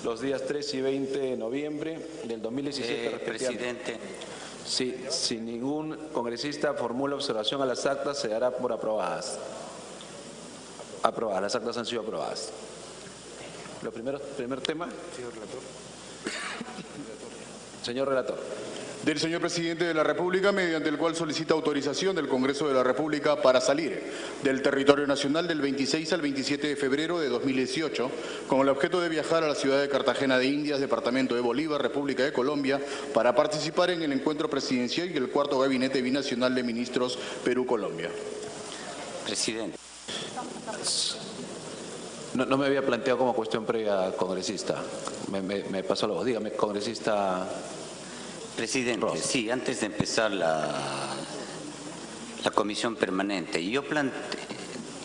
los días 3 y 20 de noviembre del 2017. Presidente. Sí, si ningún congresista formula observación a las actas, se dará por aprobadas. Aprobadas, las actas han sido aprobadas. Primer tema. Señor relator. Del señor Presidente de la República, mediante el cual solicita autorización del Congreso de la República para salir del territorio nacional del 26 al 27 de febrero de 2018, con el objeto de viajar a la ciudad de Cartagena de Indias, departamento de Bolívar, República de Colombia, para participar en el encuentro presidencial y el cuarto gabinete binacional de ministros Perú-Colombia. Presidente. No me había planteado como cuestión previa, congresista. Me pasó luego. Dígame, congresista. Presidente, Ross. sí, antes de empezar la comisión permanente,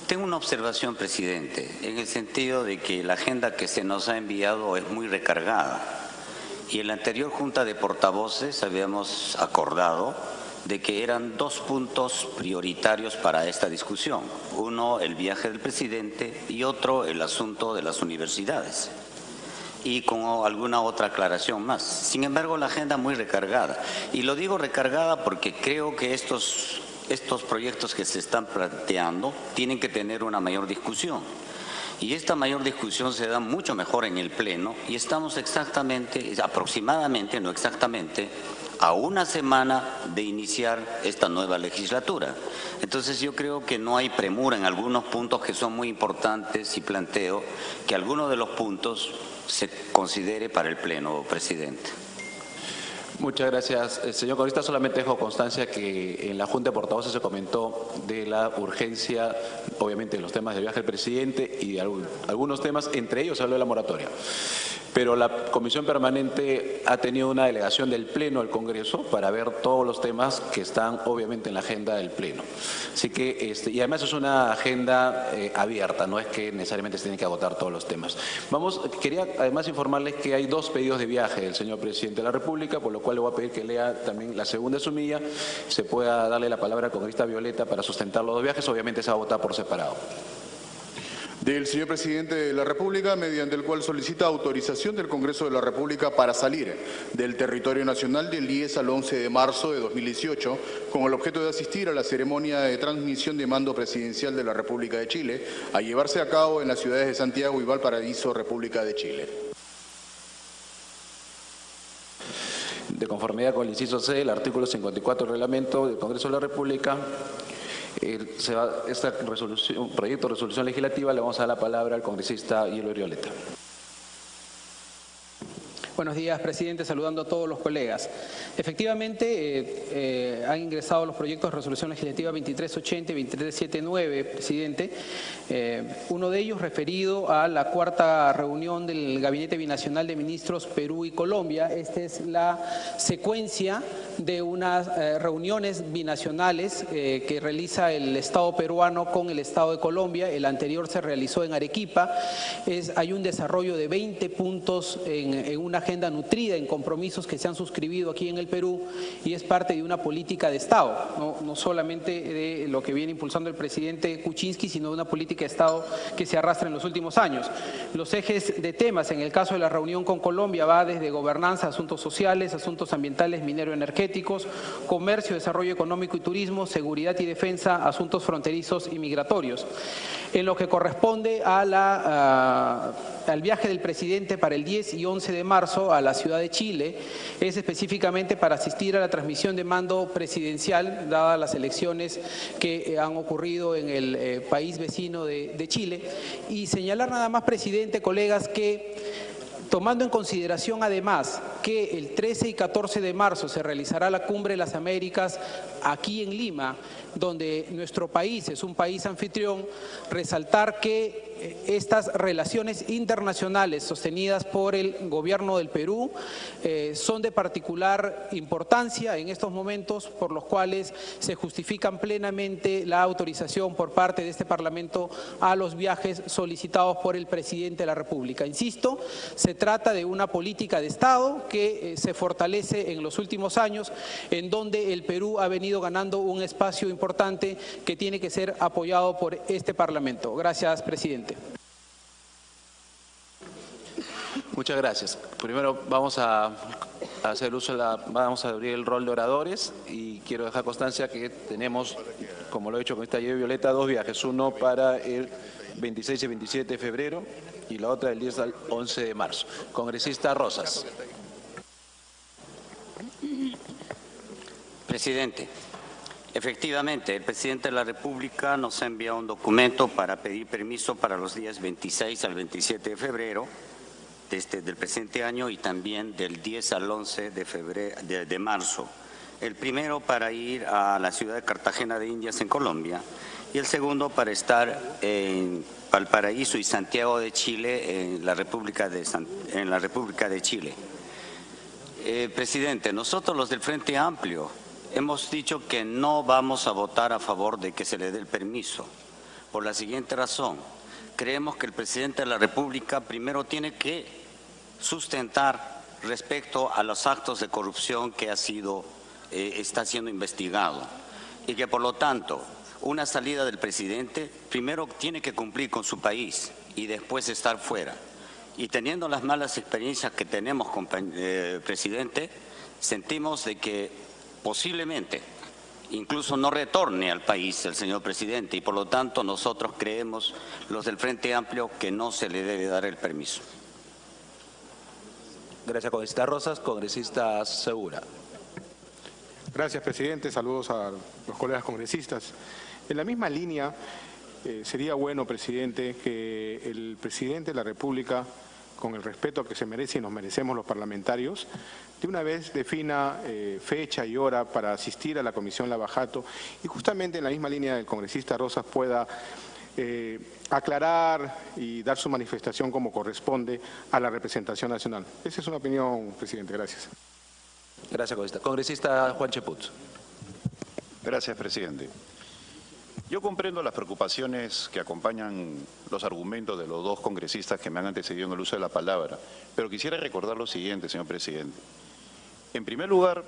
tengo una observación, presidente, en el sentido de que la agenda que se nos ha enviado es muy recargada y en la anterior Junta de Portavoces habíamos acordado de que eran 2 puntos prioritarios para esta discusión. Uno, el viaje del presidente, y otro, el asunto de las universidades. Y con alguna otra aclaración más. Sin embargo, la agenda muy recargada. Y lo digo recargada porque creo que estos proyectos que se están planteando tienen que tener una mayor discusión. Y esta mayor discusión se da mucho mejor en el Pleno y estamos aproximadamente, no exactamente, a una semana de iniciar esta nueva legislatura. Entonces yo creo que no hay premura en algunos puntos que son muy importantes y planteo que alguno de los puntos se considere para el Pleno, presidente. Muchas gracias. Señor congresista, solamente dejo constancia que en la Junta de Portavoces se comentó de la urgencia, obviamente, de los temas del viaje del presidente y de algunos temas, entre ellos se habló de la moratoria. Pero la comisión permanente ha tenido una delegación del Pleno del Congreso para ver todos los temas que están, obviamente, en la agenda del Pleno. Así que, y además es una agenda abierta, no es que necesariamente se tienen que agotar todos los temas. Quería además informarles que hay 2 pedidos de viaje del señor Presidente de la República, por lo cual le voy a pedir que lea también la segunda sumilla, se pueda darle la palabra al congresista Violeta para sustentar los 2 viajes, obviamente se va a votar por separado. Del señor Presidente de la República, mediante el cual solicita autorización del Congreso de la República para salir del territorio nacional del 10 al 11 de marzo de 2018, con el objeto de asistir a la ceremonia de transmisión de mando presidencial de la República de Chile, a llevarse a cabo en las ciudades de Santiago y Valparaíso, República de Chile. De conformidad con el inciso C del artículo 54 del reglamento del Congreso de la República, proyecto de resolución legislativa le vamos a dar la palabra al congresista Hielo Violeta. Buenos días, presidente, saludando a todos los colegas. Efectivamente, han ingresado los proyectos de resolución legislativa 2380 y 2379, presidente. Uno de ellos referido a la 4ª reunión del Gabinete Binacional de Ministros Perú y Colombia. Esta es la secuencia de unas reuniones binacionales que realiza el Estado peruano con el Estado de Colombia. El anterior se realizó en Arequipa. Hay un desarrollo de 20 puntos en una agenda nutrida en compromisos que se han suscribido aquí en el Perú y es parte de una política de Estado, no solamente de lo que viene impulsando el presidente Kuczynski, sino de una política de Estado que se arrastra en los últimos años. Los ejes de temas, en el caso de la reunión con Colombia, va desde gobernanza, asuntos sociales, asuntos ambientales, minero-energéticos, comercio, desarrollo económico y turismo, seguridad y defensa, asuntos fronterizos y migratorios. En lo que corresponde a al viaje del presidente para el 10 y 11 de marzo a la ciudad de Chile, es específicamente para asistir a la transmisión de mando presidencial, dadas las elecciones que han ocurrido en el país vecino de Chile. Y señalar nada más, presidente, colegas, que tomando en consideración además que el 13 y 14 de marzo se realizará la Cumbre de las Américas aquí en Lima, donde nuestro país es un país anfitrión, resaltar que estas relaciones internacionales sostenidas por el gobierno del Perú son de particular importancia en estos momentos, por los cuales se justifican plenamente la autorización por parte de este Parlamento a los viajes solicitados por el presidente de la República. Insisto, se trata de una política de Estado que se fortalece en los últimos años, en donde el Perú ha venido ganando un espacio importante que tiene que ser apoyado por este Parlamento. Gracias, presidente. Muchas gracias. Primero vamos a hacer uso vamos a abrir el rol de oradores y quiero dejar constancia que tenemos, como lo he hecho con esta ley violeta, 2 viajes, uno para el 26 y 27 de febrero y la otra del 10 al 11 de marzo. Congresista Rosas. Presidente, efectivamente, el presidente de la República nos ha enviado un documento para pedir permiso para los días 26 al 27 de febrero del presente año y también del 10 al 11 de marzo. El primero para ir a la ciudad de Cartagena de Indias en Colombia y el segundo para estar en Valparaíso y Santiago de Chile en la República de Chile. Presidente, nosotros los del Frente Amplio hemos dicho que no vamos a votar a favor de que se le dé el permiso. Por la siguiente razón, creemos que el presidente de la República primero tiene que sustentar respecto a los actos de corrupción que está siendo investigado y que por lo tanto una salida del presidente primero tiene que cumplir con su país y después estar fuera. Y teniendo las malas experiencias que tenemos, presidente, sentimos de que posiblemente incluso no retorne al país el señor presidente y por lo tanto nosotros creemos, los del Frente Amplio, que no se le debe dar el permiso. Gracias, congresista Rosas. Congresista Segura. Gracias, presidente. Saludos a los colegas congresistas. En la misma línea, sería bueno, presidente, que el presidente de la República, con el respeto que se merece y nos merecemos los parlamentarios, de una vez defina fecha y hora para asistir a la Comisión Lavajato y justamente en la misma línea del congresista Rosas pueda aclarar y dar su manifestación como corresponde a la representación nacional. Esa es una opinión, presidente. Gracias. Gracias, congresista. Congresista Juan Cheput. Gracias, presidente. Yo comprendo las preocupaciones que acompañan los argumentos de los dos congresistas que me han antecedido en el uso de la palabra, pero quisiera recordar lo siguiente, señor presidente. En primer lugar,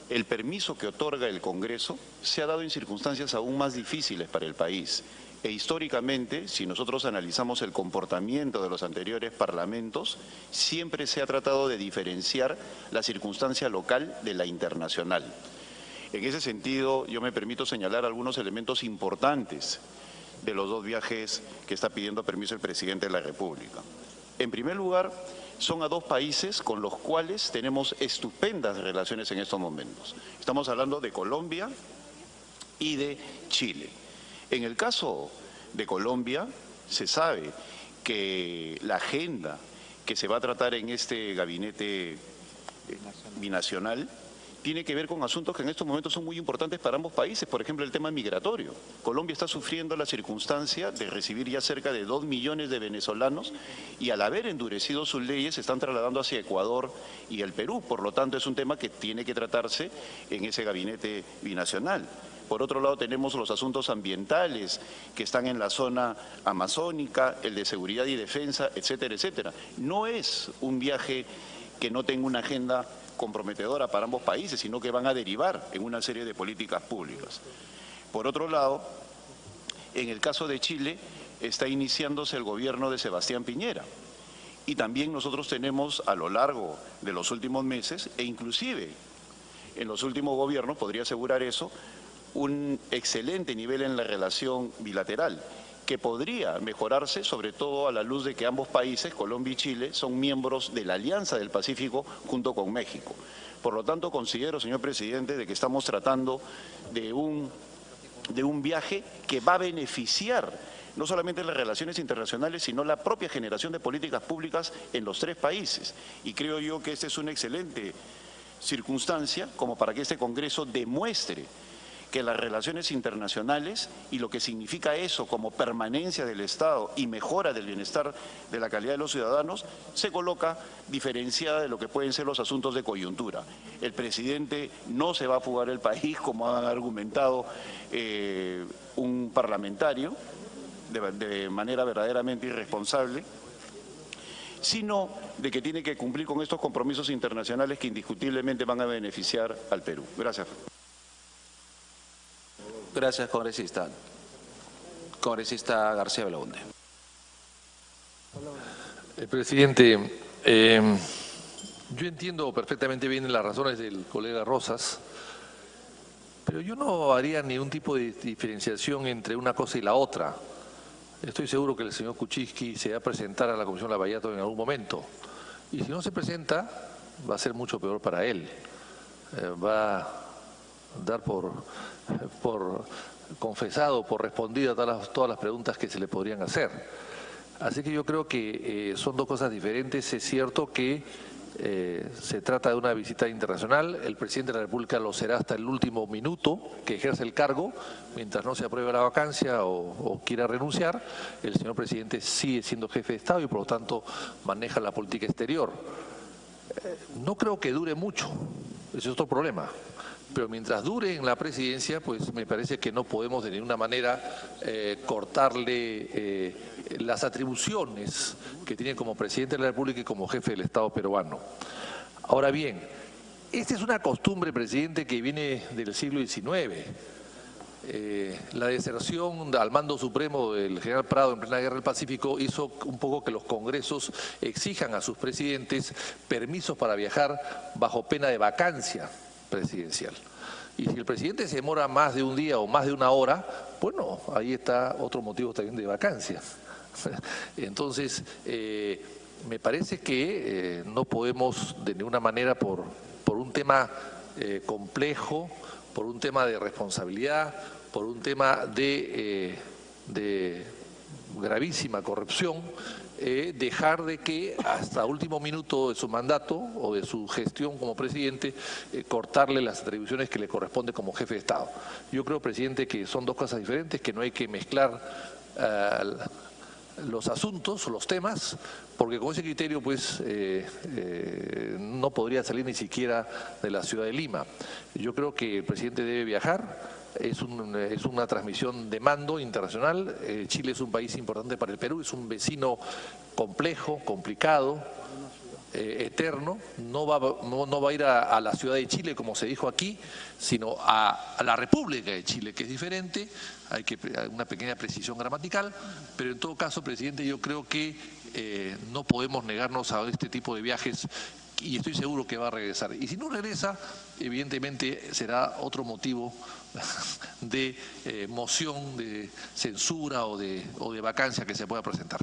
el permiso que otorga el Congreso se ha dado en circunstancias aún más difíciles para el país. E históricamente, si nosotros analizamos el comportamiento de los anteriores parlamentos, siempre se ha tratado de diferenciar la circunstancia local de la internacional. En ese sentido, yo me permito señalar algunos elementos importantes de los 2 viajes que está pidiendo permiso el presidente de la República. En primer lugar, son a 2 países con los cuales tenemos estupendas relaciones en estos momentos. Estamos hablando de Colombia y de Chile. En el caso de Colombia, se sabe que la agenda que se va a tratar en este gabinete binacional tiene que ver con asuntos que en estos momentos son muy importantes para ambos países, por ejemplo el tema migratorio. Colombia está sufriendo la circunstancia de recibir ya cerca de 2 millones de venezolanos y al haber endurecido sus leyes se están trasladando hacia Ecuador y el Perú, por lo tanto es un tema que tiene que tratarse en ese gabinete binacional. Por otro lado tenemos los asuntos ambientales que están en la zona amazónica, el de seguridad y defensa, etcétera, etcétera. No es un viaje que no tenga una agenda comprometedora para ambos países, sino que van a derivar en una serie de políticas públicas. Por otro lado, en el caso de Chile, está iniciándose el gobierno de Sebastián Piñera. Y también nosotros tenemos a lo largo de los últimos meses, e inclusive en los últimos gobiernos, podría asegurar eso, un excelente nivel en la relación bilateral, que podría mejorarse, sobre todo a la luz de que ambos países, Colombia y Chile, son miembros de la Alianza del Pacífico junto con México. Por lo tanto, considero, señor presidente, de que estamos tratando de un viaje que va a beneficiar no solamente las relaciones internacionales, sino la propia generación de políticas públicas en los 3 países. Y creo yo que esta es una excelente circunstancia como para que este Congreso demuestre que las relaciones internacionales y lo que significa eso como permanencia del Estado y mejora del bienestar de la calidad de los ciudadanos se coloca diferenciada de lo que pueden ser los asuntos de coyuntura. El presidente no se va a fugar el país, como han argumentado un parlamentario, de manera verdaderamente irresponsable, sino de que tiene que cumplir con estos compromisos internacionales que indiscutiblemente van a beneficiar al Perú. Gracias. Gracias, congresista. Congresista García Belaunde. Presidente, Yo entiendo perfectamente bien las razones del colega Rosas, pero yo no haría ningún tipo de diferenciación entre una cosa y la otra. Estoy seguro que el señor Kuczynski se va a presentar a la Comisión Lavallato en algún momento. Y si no se presenta, va a ser mucho peor para él. Va a dar por confesado, por respondida todas las preguntas que se le podrían hacer. Así que yo creo que son dos cosas diferentes. Es cierto que se trata de una visita internacional. El presidente de la República lo será hasta el último minuto que ejerce el cargo, mientras no se apruebe la vacancia o quiera renunciar. El señor presidente sigue siendo jefe de Estado y por lo tanto maneja la política exterior. No creo que dure mucho, ese es otro problema. Pero mientras dure en la presidencia, pues me parece que no podemos de ninguna manera cortarle las atribuciones que tiene como presidente de la República y como jefe del Estado peruano. Ahora bien, esta es una costumbre, presidente, que viene del siglo XIX. La deserción al mando supremo del general Prado en plena guerra del Pacífico hizo un poco que los congresos exijan a sus presidentes permisos para viajar bajo pena de vacancia presidencial. Y si el presidente se demora más de un día o más de una hora, bueno, ahí está otro motivo también de vacancia. Entonces, me parece que no podemos de ninguna manera por un tema complejo, por un tema de responsabilidad, por un tema de gravísima corrupción, dejar de que hasta último minuto de su mandato o de su gestión como presidente, cortarle las atribuciones que le corresponde como jefe de Estado. Yo creo, presidente, que son dos cosas diferentes, que no hay que mezclar los asuntos o los temas, porque con ese criterio pues no podría salir ni siquiera de la ciudad de Lima. Yo creo que el presidente debe viajar. Es una transmisión de mando internacional. Chile es un país importante para el Perú, es un vecino complejo, complicado, eterno. No va a ir a la ciudad de Chile, como se dijo aquí, sino a la República de Chile, que es diferente. Hay una pequeña precisión gramatical, pero en todo caso, presidente, yo creo que no podemos negarnos a este tipo de viajes y estoy seguro que va a regresar. Y si no regresa, evidentemente será otro motivo de moción, de censura o de vacancia que se pueda presentar.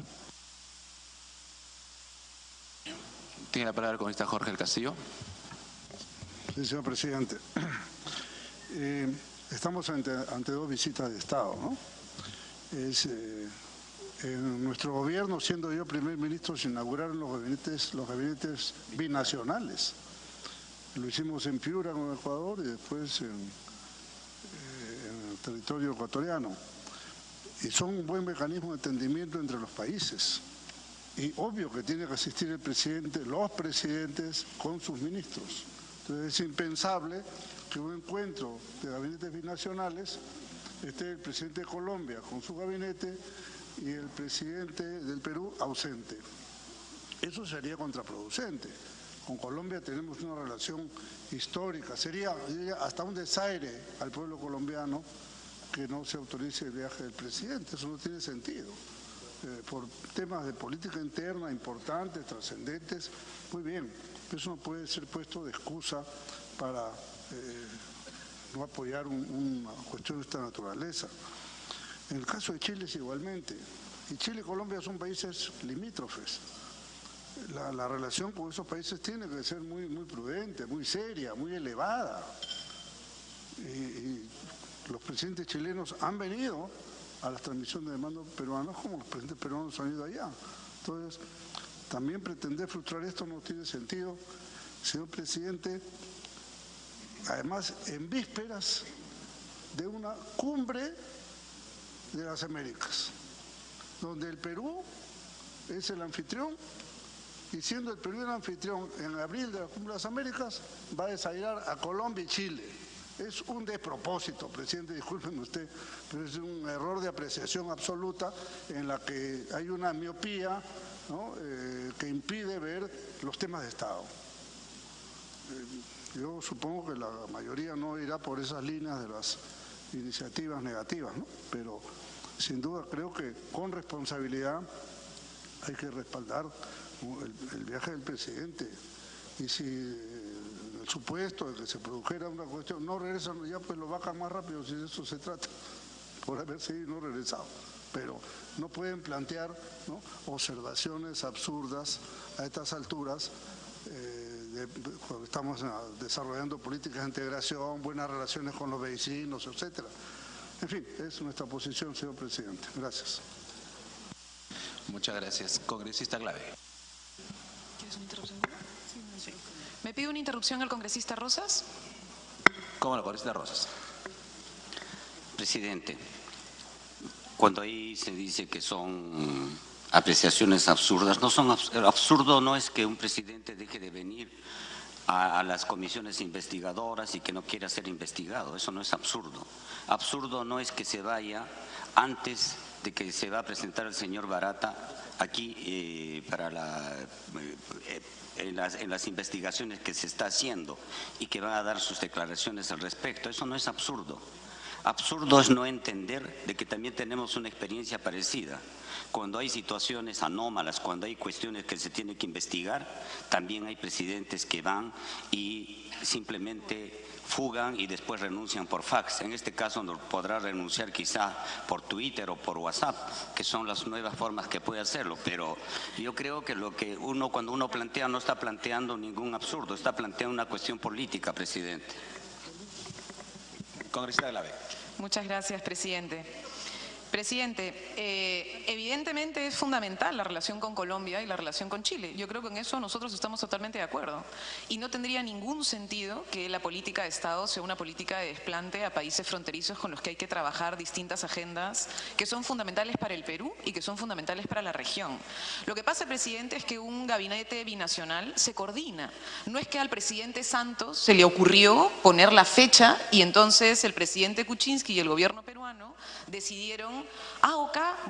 Tiene la palabra el congresista Jorge del Castillo. Sí, señor presidente. Estamos ante dos visitas de Estado, ¿no? En nuestro gobierno, siendo yo primer ministro, se inauguraron los gabinetes binacionales. Lo hicimos en Piura, con Ecuador, y después en el territorio ecuatoriano. Y son un buen mecanismo de entendimiento entre los países. Y obvio que tiene que asistir el presidente, los presidentes con sus ministros. Entonces es impensable que un encuentro de gabinetes binacionales esté el presidente de Colombia con su gabinete y el presidente del Perú ausente. Eso sería contraproducente. Con Colombia tenemos una relación histórica. Sería hasta un desaire al pueblo colombiano que no se autorice el viaje del presidente. Eso no tiene sentido. Por temas de política interna importantes, trascendentes, muy bien. Eso no puede ser puesto de excusa para no apoyar una cuestión de esta naturaleza. En el caso de Chile es igualmente. Y Chile y Colombia son países limítrofes. La relación con esos países tiene que ser muy prudente, muy seria, muy elevada. Y los presidentes chilenos han venido a las transmisiones de mando peruanos como los presidentes peruanos han ido allá. Entonces, también pretender frustrar esto no tiene sentido. Señor presidente, además en vísperas de una cumbre de las Américas, donde el Perú es el anfitrión, y siendo el Perú el anfitrión en abril de la cumbre de las Américas, va a desairar a Colombia y Chile. Es un despropósito, presidente, discúlpeme usted, pero es un error de apreciación absoluta en la que hay una miopía, ¿no? Que impide ver los temas de Estado. Yo supongo que la mayoría no irá por esas líneas de las iniciativas negativas, ¿no? Pero sin duda creo que con responsabilidad hay que respaldar el viaje del presidente. Y si en el supuesto de que se produjera una cuestión, no regresan, ya pues lo bajan más rápido, si de eso se trata, por haber seguido no regresado. Pero no pueden plantear, ¿no?, observaciones absurdas a estas alturas, cuando estamos desarrollando políticas de integración, buenas relaciones con los vecinos, etcétera. En fin, es nuestra posición, señor presidente. Gracias. Muchas gracias. Congresista Clave. ¿Quieres una interrupción? Sí. ¿Me pide una interrupción el congresista Rosas? ¿Cómo no, congresista Rosas? Presidente, cuando ahí se dice que son apreciaciones absurdas, no son absurdo no es que un presidente deje de venir a las comisiones investigadoras y que no quiera ser investigado, eso no es absurdo. Absurdo no es que se vaya antes de que se va a presentar el señor Barata aquí en las investigaciones que se está haciendo y que va a dar sus declaraciones al respecto. Eso no es absurdo. Absurdo es no entender de que también tenemos una experiencia parecida. Cuando hay situaciones anómalas, cuando hay cuestiones que se tienen que investigar, también hay presidentes que van y simplemente fugan y después renuncian por fax. En este caso no podrá renunciar quizá por Twitter o por WhatsApp, que son las nuevas formas que puede hacerlo. Pero yo creo que lo que cuando uno plantea, no está planteando ningún absurdo, está planteando una cuestión política, presidente. Congresista Clave. Muchas gracias, presidente. Presidente, evidentemente es fundamental la relación con Colombia y la relación con Chile. Yo creo que en eso nosotros estamos totalmente de acuerdo. Y no tendría ningún sentido que la política de Estado sea una política de desplante a países fronterizos con los que hay que trabajar distintas agendas que son fundamentales para el Perú y que son fundamentales para la región. Lo que pasa, presidente, es que un gabinete binacional se coordina. No es que al presidente Santos se le ocurrió poner la fecha y entonces el presidente Kuczynski y el gobierno peruano decidieron,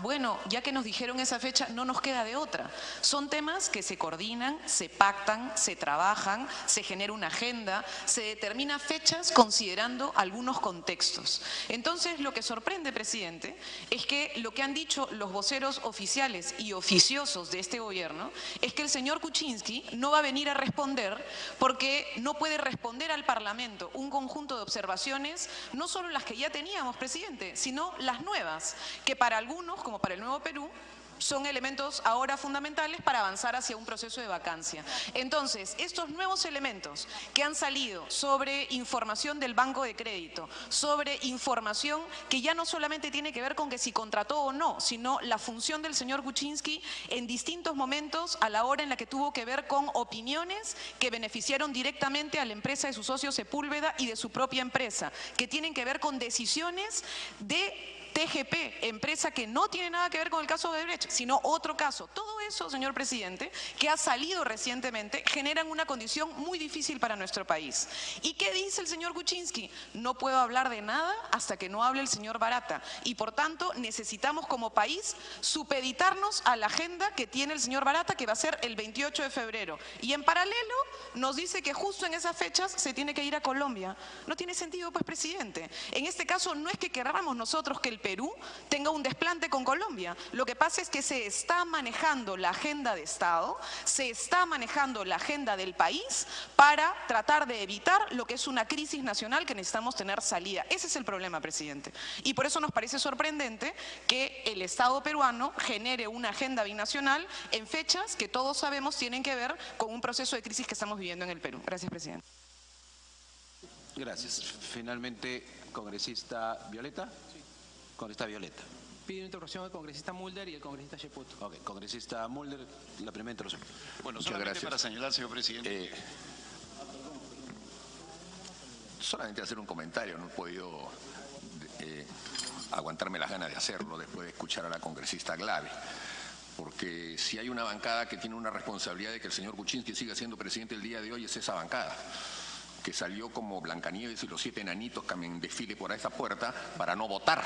bueno, ya que nos dijeron esa fecha, no nos queda de otra. Son temas que se coordinan, se pactan, se trabajan, se genera una agenda, se determinan fechas considerando algunos contextos. Entonces, lo que sorprende, presidente, es que lo que han dicho los voceros oficiales y oficiosos de este gobierno es que el señor Kuczynski no va a venir a responder porque no puede responder al Parlamento un conjunto de observaciones, no solo las que ya teníamos, presidente, sino las nuevas, que para algunos, como para el Nuevo Perú, son elementos ahora fundamentales para avanzar hacia un proceso de vacancia. Entonces, estos nuevos elementos que han salido sobre información del Banco de Crédito, sobre información que ya no solamente tiene que ver con que si contrató o no, sino la función del señor Kuczynski en distintos momentos a la hora en la que tuvo que ver con opiniones que beneficiaron directamente a la empresa de su socio Sepúlveda y de su propia empresa, que tienen que ver con decisiones de TGP, empresa que no tiene nada que ver con el caso de Odebrecht, sino otro caso. Todo eso, señor presidente, que ha salido recientemente, generan una condición muy difícil para nuestro país. ¿Y qué dice el señor Kuczynski? No puedo hablar de nada hasta que no hable el señor Barata. Y por tanto, necesitamos como país supeditarnos a la agenda que tiene el señor Barata, que va a ser el 28 de febrero. Y en paralelo, nos dice que justo en esas fechas se tiene que ir a Colombia. No tiene sentido, pues, presidente. En este caso, no es que queramos nosotros que el Perú tenga un desplante con Colombia. Lo que pasa es que se está manejando la agenda de Estado, se está manejando la agenda del país para tratar de evitar lo que es una crisis nacional que necesitamos tener salida. Ese es el problema, presidente. Y por eso nos parece sorprendente que el Estado peruano genere una agenda binacional en fechas que todos sabemos tienen que ver con un proceso de crisis que estamos viviendo en el Perú. Gracias, presidente. Gracias. Finalmente, congresista Violeta. Congresista Violeta. Pido interrupción al congresista Mulder y el congresista Cheput. Ok, congresista Mulder, la primera interrupción. Bueno, solamente para señalar, señor presidente. Solamente hacer un comentario, no he podido aguantarme las ganas de hacerlo después de escuchar a la congresista Clave. Porque si hay una bancada que tiene una responsabilidad de que el señor Kuczynski siga siendo presidente el día de hoy, es esa bancada, que salió como Blancanieves y los 7 enanitos que en desfile por esa puerta para no votar.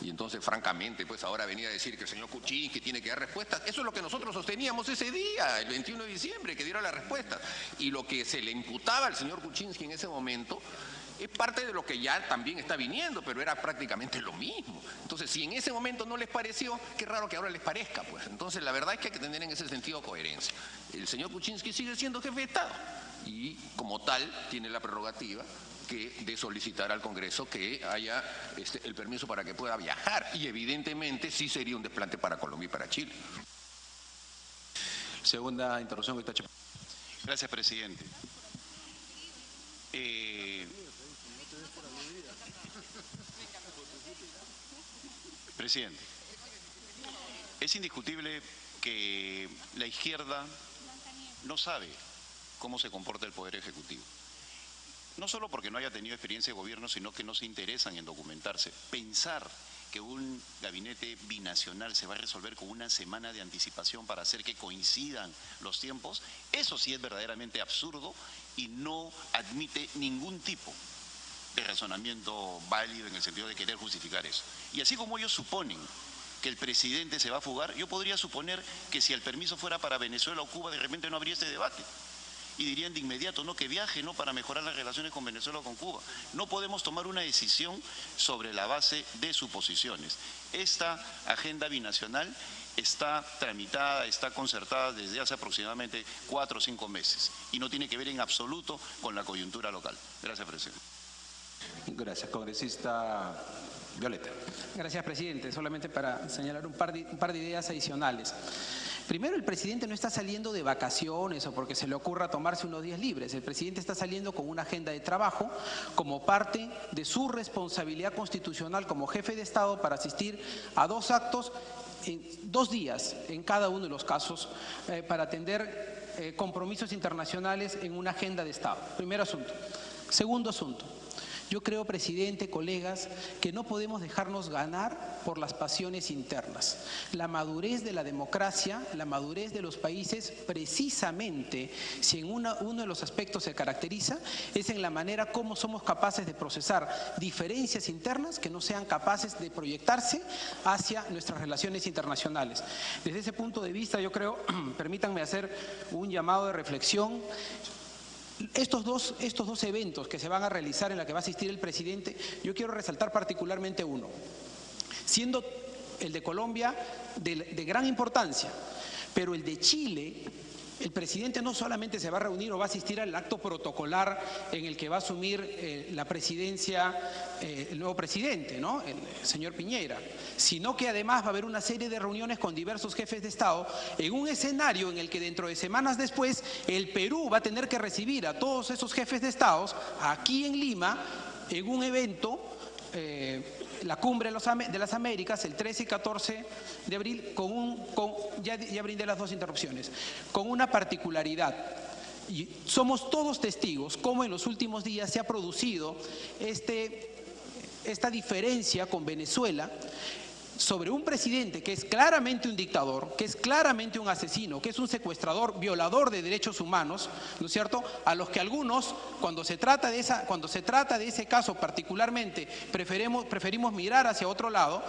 Y entonces, francamente, pues ahora venía a decir que el señor Kuczynski tiene que dar respuestas. Eso es lo que nosotros sosteníamos ese día, el 21 de diciembre, que diera la respuesta. Y lo que se le imputaba al señor Kuczynski en ese momento es parte de lo que ya también está viniendo, pero era prácticamente lo mismo. Entonces, si en ese momento no les pareció, qué raro que ahora les parezca, pues. Entonces, la verdad es que hay que tener en ese sentido coherencia. El señor Kuczynski sigue siendo jefe de Estado y, como tal, tiene la prerrogativa de solicitar al Congreso que haya el permiso para que pueda viajar. Y, evidentemente, sí sería un desplante para Colombia y para Chile. Segunda interrupción. Gracias, presidente. Presidente, es indiscutible que la izquierda no sabe cómo se comporta el Poder Ejecutivo. No solo porque no haya tenido experiencia de gobierno, sino que no se interesan en documentarse. Pensar que un gabinete binacional se va a resolver con una semana de anticipación para hacer que coincidan los tiempos, eso sí es verdaderamente absurdo y no admite ningún tipo de razonamiento válido en el sentido de querer justificar eso. Y así como ellos suponen que el presidente se va a fugar, yo podría suponer que si el permiso fuera para Venezuela o Cuba, de repente no habría este debate. Y dirían de inmediato, no, que viaje, ¿no?, para mejorar las relaciones con Venezuela o con Cuba. No podemos tomar una decisión sobre la base de suposiciones. Esta agenda binacional está tramitada, está concertada desde hace aproximadamente 4 o 5 meses y no tiene que ver en absoluto con la coyuntura local. Gracias, presidente. Gracias, congresista Violeta. Gracias, presidente. Solamente para señalar un par de ideas adicionales. Primero, el presidente no está saliendo de vacaciones o porque se le ocurra tomarse unos días libres. El presidente está saliendo con una agenda de trabajo como parte de su responsabilidad constitucional como jefe de Estado para asistir a 2 actos en 2 días en cada uno de los casos para atender compromisos internacionales en una agenda de Estado. Primer asunto. Segundo asunto. Yo creo, presidente, colegas, que no podemos dejarnos ganar por las pasiones internas. La madurez de la democracia, la madurez de los países, precisamente, si en uno de los aspectos se caracteriza, es en la manera como somos capaces de procesar diferencias internas que no sean capaces de proyectarse hacia nuestras relaciones internacionales. Desde ese punto de vista, yo creo, permítanme hacer un llamado de reflexión. Estos dos eventos que se van a realizar en la que va a asistir el presidente, yo quiero resaltar particularmente uno, siendo el de Colombia de gran importancia, pero el de Chile, el presidente no solamente se va a reunir o va a asistir al acto protocolar en el que va a asumir la presidencia el nuevo presidente, ¿no?, el señor Piñera, sino que además va a haber una serie de reuniones con diversos jefes de Estado en un escenario en el que dentro de semanas después el Perú va a tener que recibir a todos esos jefes de Estado aquí en Lima en un evento, la Cumbre de las Américas, el 13 y 14 de abril, ya brindé las 2 interrupciones, con una particularidad. Y somos todos testigos cómo en los últimos días se ha producido esta diferencia con Venezuela sobre un presidente que es claramente un dictador, que es claramente un asesino, que es un secuestrador, violador de derechos humanos, ¿no es cierto?, a los que algunos, cuando se trata de ese caso particularmente, preferimos mirar hacia otro lado.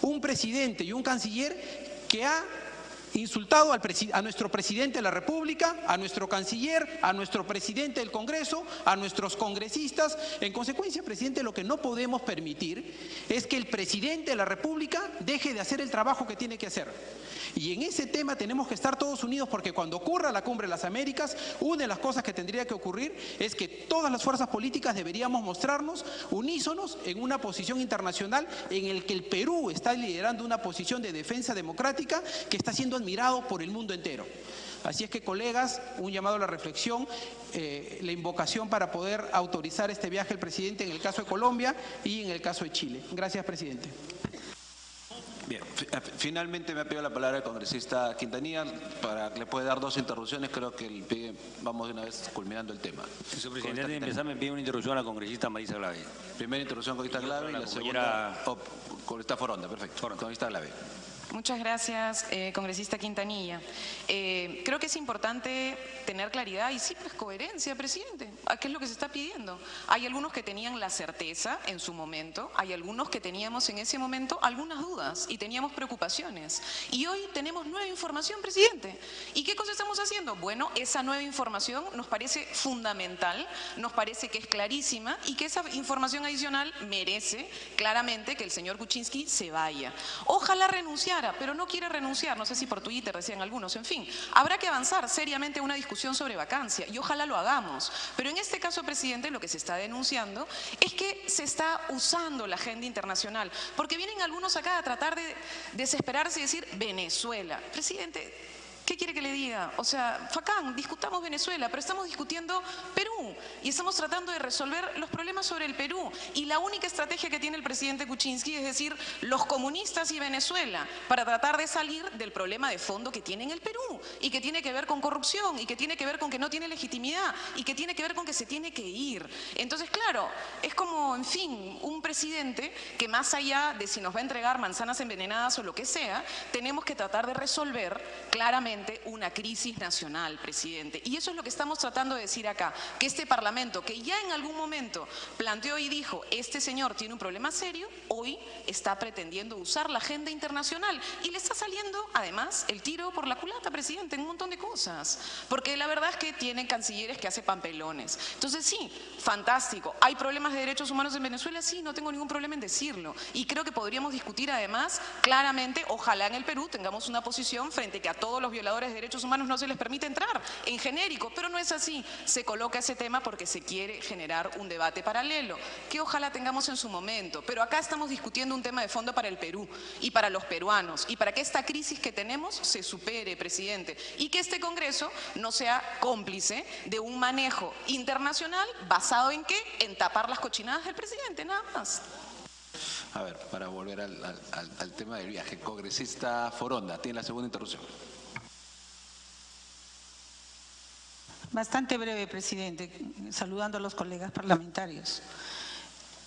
Un presidente y un canciller que ha insultado a nuestro presidente de la República, a nuestro canciller, a nuestro presidente del Congreso, a nuestros congresistas. En consecuencia, presidente, lo que no podemos permitir es que el presidente de la República deje de hacer el trabajo que tiene que hacer. Y en ese tema tenemos que estar todos unidos, porque cuando ocurra la Cumbre de las Américas, una de las cosas que tendría que ocurrir es que todas las fuerzas políticas deberíamos mostrarnos unísonos en una posición internacional en el que el Perú está liderando una posición de defensa democrática que está siendo admirado por el mundo entero. Así es que, colegas, un llamado a la reflexión, la invocación para poder autorizar este viaje al presidente en el caso de Colombia y en el caso de Chile. Gracias, presidente. Bien, finalmente me ha pedido la palabra el congresista Quintanilla para que le pueda dar 2 interrupciones. Creo que vamos de una vez culminando el tema. Señor presidente, antes de empezar me pide una interrupción a la congresista Marisa Glave. Primera interrupción, congresista Glave, y la segunda, congresista Foronda. Perfecto, congresista Glave. Muchas gracias, congresista Quintanilla. Creo que es importante tener claridad y sí, pues coherencia, presidente. ¿A qué es lo que se está pidiendo? Hay algunos que tenían la certeza en su momento, hay algunos que teníamos en ese momento algunas dudas y teníamos preocupaciones. Y hoy tenemos nueva información, presidente. ¿Y qué cosa estamos haciendo? Bueno, esa nueva información nos parece fundamental, nos parece que es clarísima y que esa información adicional merece claramente que el señor Kuczynski se vaya. Ojalá renunciara, pero no quiere renunciar, no sé si por Twitter decían algunos, en fin. Habrá que avanzar seriamente una discusión sobre vacancia y ojalá lo hagamos. Pero en este caso, presidente, lo que se está denunciando es que se está usando la agenda internacional, porque vienen algunos acá a tratar de desesperarse y decir Venezuela. Presidente, ¿qué quiere que le diga? O sea, facán, discutamos Venezuela, pero estamos discutiendo Perú y estamos tratando de resolver los problemas sobre el Perú. Y la única estrategia que tiene el presidente Kuczynski es decir, los comunistas y Venezuela, para tratar de salir del problema de fondo que tiene en el Perú y que tiene que ver con corrupción y que tiene que ver con que no tiene legitimidad y que tiene que ver con que se tiene que ir. Entonces, claro, es como, en fin, un presidente que más allá de si nos va a entregar manzanas envenenadas o lo que sea, tenemos que tratar de resolver claramente una crisis nacional, presidente. Y eso es lo que estamos tratando de decir acá, que este Parlamento, que ya en algún momento planteó y dijo, este señor tiene un problema serio, hoy está pretendiendo usar la agenda internacional y le está saliendo, además, el tiro por la culata, presidente, en un montón de cosas. Porque la verdad es que tienen cancilleres que hacen pampelones. Entonces, sí, fantástico. ¿Hay problemas de derechos humanos en Venezuela? Sí, no tengo ningún problema en decirlo. Y creo que podríamos discutir, además, claramente, ojalá en el Perú tengamos una posición frente a que a todos los violadores de derechos humanos no se les permite entrar en genérico, pero no es así. Se coloca ese tema porque se quiere generar un debate paralelo, que ojalá tengamos en su momento. Pero acá estamos discutiendo un tema de fondo para el Perú y para los peruanos y para que esta crisis que tenemos se supere, presidente, y que este Congreso no sea cómplice de un manejo internacional basado en ¿qué? En tapar las cochinadas del presidente, nada más. A ver, para volver al tema del viaje, congresista Foronda, tiene la segunda interrupción. Bastante breve, presidente, saludando a los colegas parlamentarios.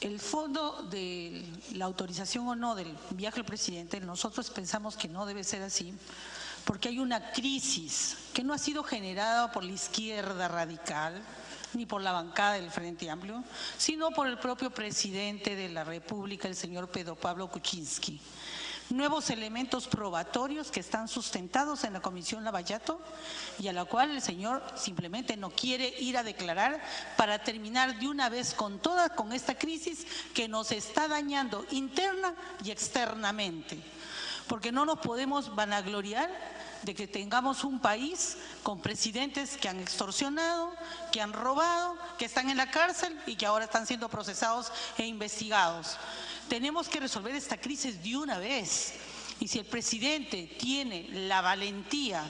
El fondo de la autorización o no del viaje del presidente, nosotros pensamos que no debe ser así, porque hay una crisis que no ha sido generada por la izquierda radical, ni por la bancada del Frente Amplio, sino por el propio presidente de la República, el señor Pedro Pablo Kuczynski. Nuevos elementos probatorios que están sustentados en la Comisión Lavallato y a la cual el señor simplemente no quiere ir a declarar para terminar de una vez con todas con esta crisis que nos está dañando interna y externamente. Porque no nos podemos vanagloriar de que tengamos un país con presidentes que han extorsionado, que han robado, que están en la cárcel y que ahora están siendo procesados e investigados. Tenemos que resolver esta crisis de una vez. Y si el presidente tiene la valentía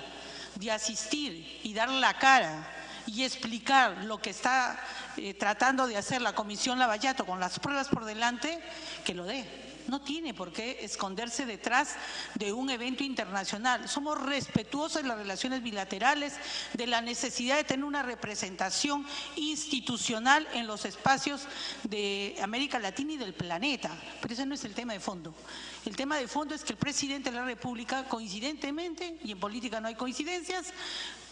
de asistir y dar la cara y explicar lo que está tratando de hacer la Comisión Lavallato con las pruebas por delante, que lo dé. No tiene por qué esconderse detrás de un evento internacional. Somos respetuosos de las relaciones bilaterales, de la necesidad de tener una representación institucional en los espacios de América Latina y del planeta. Pero ese no es el tema de fondo. El tema de fondo es que el presidente de la República, coincidentemente, y en política no hay coincidencias,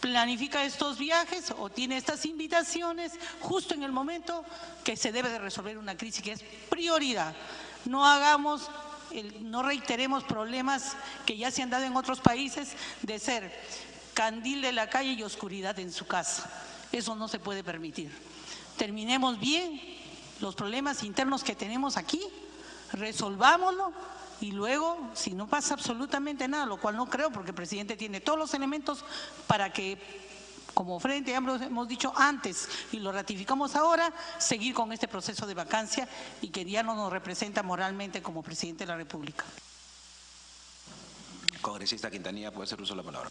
planifica estos viajes o tiene estas invitaciones justo en el momento que se debe de resolver una crisis que es prioridad. No reiteremos problemas que ya se han dado en otros países de ser candil de la calle y oscuridad en su casa. Eso no se puede permitir. Terminemos bien los problemas internos que tenemos aquí, resolvámoslo y luego, si no pasa absolutamente nada, lo cual no creo porque el presidente tiene todos los elementos para que, como Frente Amplio hemos dicho antes y lo ratificamos ahora, seguir con este proceso de vacancia y que ya no nos representa moralmente como presidente de la República. Congresista Quintanilla, puede hacer uso de la palabra.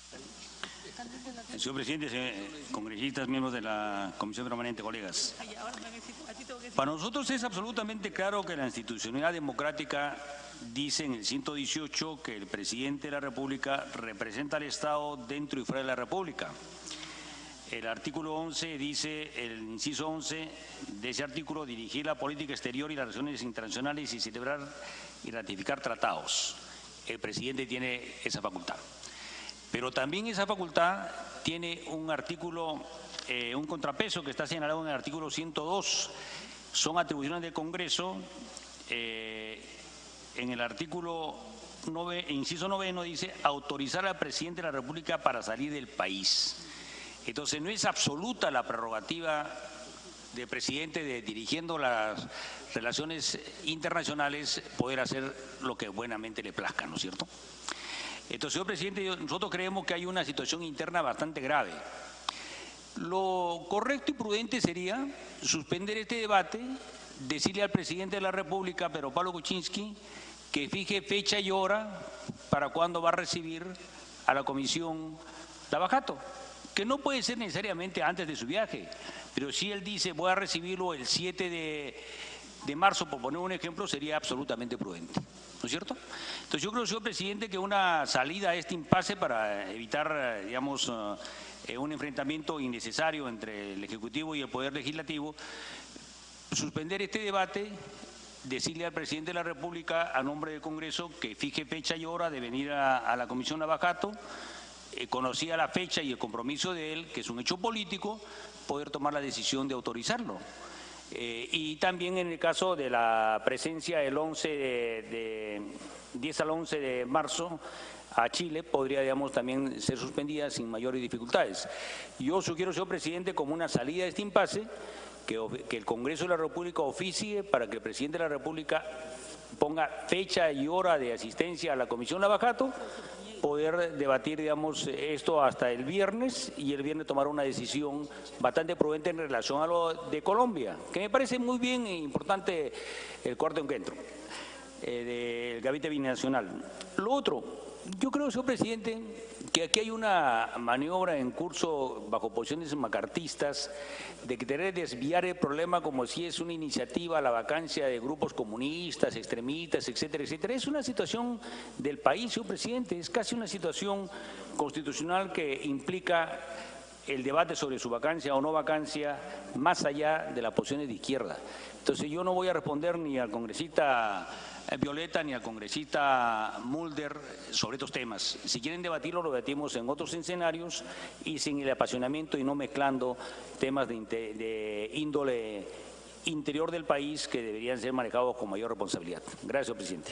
Señor presidente, congresistas, miembros de la Comisión Permanente, colegas. Para nosotros es absolutamente claro que la institucionalidad democrática dice en el 118 que el presidente de la República representa al Estado dentro y fuera de la República. El artículo 11 dice, el inciso 11 de ese artículo, dirigir la política exterior y las relaciones internacionales y celebrar y ratificar tratados. el presidente tiene esa facultad. Pero también esa facultad tiene un artículo, un contrapeso que está señalado en el artículo 102. Son atribuciones del Congreso. En el artículo 9, inciso 9 dice autorizar al presidente de la República para salir del país. Entonces no es absoluta la prerrogativa del presidente dirigiendo las relaciones internacionales poder hacer lo que buenamente le plazca, ¿no es cierto? Entonces, señor presidente, nosotros creemos que hay una situación interna bastante grave. Lo correcto y prudente sería suspender este debate, decirle al presidente de la República, Pedro Pablo Kuczynski, que fije fecha y hora para cuándo va a recibir a la comisión Lavajato, que no puede ser necesariamente antes de su viaje, pero si él dice voy a recibirlo el 7 de marzo, por poner un ejemplo, sería absolutamente prudente, ¿no es cierto? Entonces yo creo, señor presidente, que una salida a este impasse para evitar, digamos, un enfrentamiento innecesario entre el Ejecutivo y el Poder Legislativo, suspender este debate, decirle al presidente de la República a nombre del Congreso que fije fecha y hora de venir a la Comisión Lavajato, conocía la fecha y el compromiso de él, que es un hecho político, poder tomar la decisión de autorizarlo. Y también en el caso de la presencia el 10 al 11 de marzo a Chile, podría, digamos, también ser suspendida sin mayores dificultades. Yo sugiero, señor presidente, como una salida de este impasse, que el Congreso de la República oficie para que el presidente de la República ponga fecha y hora de asistencia a la Comisión Lavajato, poder debatir, digamos, esto hasta el viernes y el viernes tomar una decisión bastante prudente en relación a lo de Colombia, que me parece muy bien e importante el cuarto encuentro del Gabinete Binacional. Lo otro, yo creo, señor presidente, que aquí hay una maniobra en curso bajo posiciones macartistas de querer desviar el problema como si es una iniciativa a la vacancia de grupos comunistas, extremistas, etcétera, etcétera. Es una situación del país, señor presidente, es casi una situación constitucional que implica el debate sobre su vacancia o no vacancia más allá de las posiciones de izquierda. Entonces yo no voy a responder ni al congresista Violeta ni al congresista Mulder sobre estos temas. Si quieren debatirlo, lo debatimos en otros escenarios y sin el apasionamiento y no mezclando temas de índole interior del país que deberían ser manejados con mayor responsabilidad. Gracias, señor presidente.